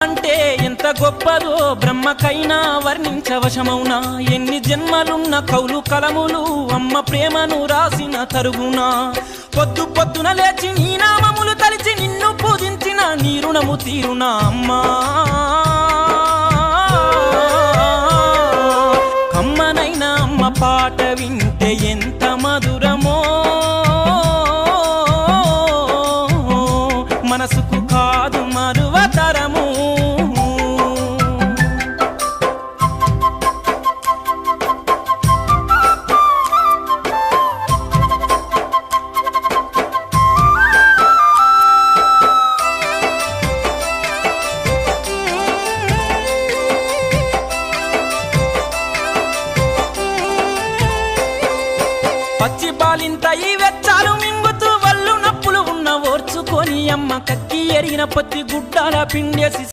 అంటే ఎంత గొప్పదో బ్రహ్మకైనా వర్ణించవశమౌనా ఎన్ని జన్మలున్న కౌలు కలములు అమ్మ ప్రేమను రాసిన తరుగునా పొద్దు పొద్దున లేచి నీ నామములు తలిచి నిన్ను పూజించిన నీ రుణము తీరునా అమ్మా కమ్మనైనా అమ్మ పాట వింటే ఎంత మధురమో మనసుకు కాదు మరువతరము పచ్చి బాలింత ఈ వెచ్చాలు మింగుతూ వల్లు నప్పులు ఉన్న ఓర్చుకొని అమ్మ కక్కి ఎరిగిన పత్తి గుడ్డాల పిండేసి